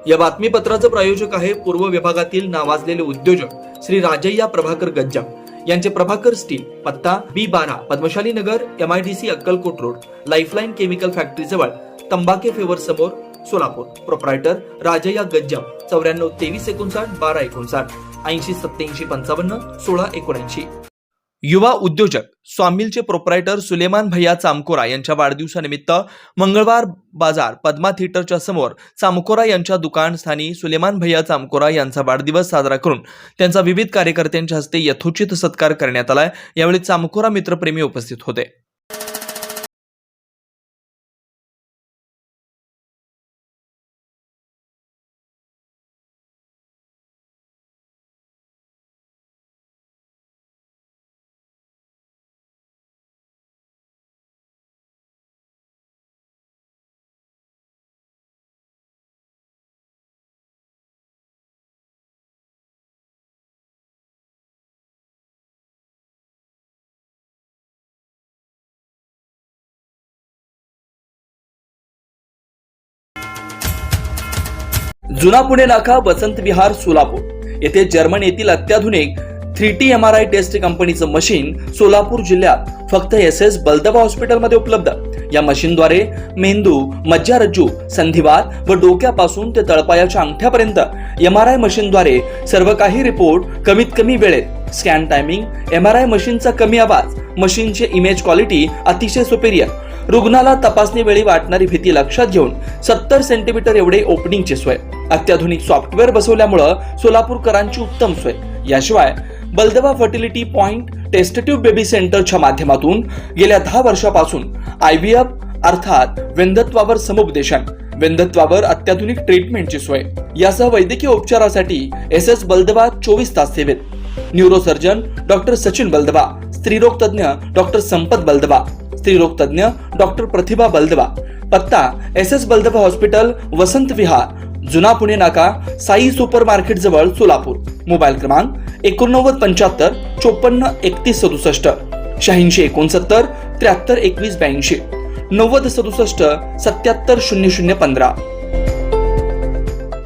या बातमीपत्राचे प्रायोजक आहे पूर्व विभागातील नावाजलेले उद्योजक श्री राजय्या प्रभाकर गज्जाम यांचे प्रभाकर स्टील, पत्ता B12 पद्मशाली नगर, MIDC Akkalkot road, lifeline chemical factory जवळ, तंबाके फेवर समोर, सोलापूर. प्रोप्रायटर राजय्या गज्जाम 94 23 59 12 59 80 87 55 16 79. युवा उद्योजक स्वामिलचे प्रोप्रायटर सुलेमान भैया चामकोरा यांच्या वाढदिवसानिमित्त मंगळवार बाजार पद्मा थिएटरच्या समोर चामकोरा यांच्या दुकान स्थानी सुलेमान भैया चामकोरा यांचा वाढदिवस साजरा करून त्यांचा विविध कार्यकर्त्यांच्या हस्ते यथोचित सत्कार करण्यात आलाय. यावेळी चामकोरा मित्रप्रेमी उपस्थित होते. जुना पुणे नाका, वसंत विहार, सोलापूर येथे जर्मन येथील अत्याधुनिक 3T MRI टेस्ट कंपनीचं मशीन सोलापूर जिल्ह्यात फक्त SS बलदबा हॉस्पिटलमध्ये उपलब्ध. या मशीनद्वारे मेंदू, मज्जारज्जू, संधिवात व डोक्यापासून ते तळपायाच्या अंगठ्यापर्यंत MRI मशीनद्वारे सर्व काही रिपोर्ट कमीत कमी वेळेत. स्कॅन टायमिंग, MRI मशीनचा कमी आवाज, मशीनचे इमेज क्वालिटी अतिशय सुपेरियर. रुग्णाला तपासणी वेळी वाटणारी भीती लक्षात घेऊन 70 सेंटीमीटर एवढे ओपनिंगची सोय. अत्याधुनिक सॉफ्टवेअर बसवल्यामुळे सोलापूरकरांची उत्तम सोय. याशिवाय बलदबा fertility point test tube baby सेंटरच्या माध्यमातून गेल्या 10 वर्षापासून IVF अर्थात वेंधत्वावर समुपदेशन, वेंधत्वावर अत्याधुनिक ट्रीटमेंटची सोय. यासह वैद्यकीय उपचारासाठी SS बलदबा 24 तास सेवेत. न्यूरोसर्जन डॉक्टर सचिन बलदबा, स्त्रीरोग तज्ञ डॉक्टर संपत बलदबा, स्त्रीरोग तज्ञ डॉक्टर प्रतिभा बलदबा. पत्ता SS बलदबा हॉस्पिटल, वसंत विहार, जुना पुणे नाका, साई सुपर मार्केट जवळ, सोलापूर. मोबाईल क्रमांक 89 75 54 31 67, 86 69 73 21 82, 90 67 77 00 15.